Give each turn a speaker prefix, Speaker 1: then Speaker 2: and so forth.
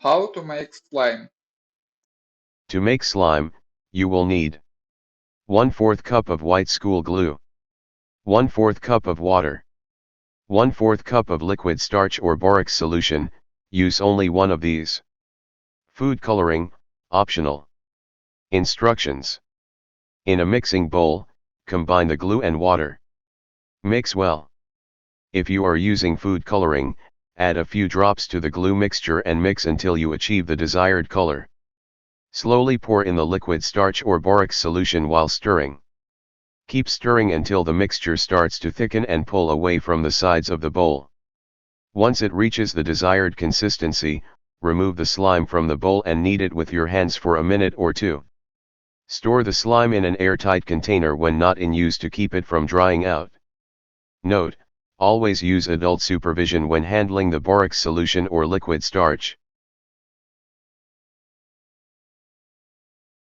Speaker 1: How to make slime.
Speaker 2: To make slime, you will need 1/4 cup of white school glue, 1/4 cup of water, 1/4 cup of liquid starch or borax solution, use only one of these. Food coloring, optional. Instructions. In a mixing bowl, combine the glue and water. Mix well. If you are using food coloring, add a few drops to the glue mixture and mix until you achieve the desired color. Slowly pour in the liquid starch or borax solution while stirring. Keep stirring until the mixture starts to thicken and pull away from the sides of the bowl. Once it reaches the desired consistency, remove the slime from the bowl and knead it with your hands for a minute or two. Store the slime in an airtight container when not in use to keep it from drying out. Note: always use adult supervision when handling the borax solution or liquid starch.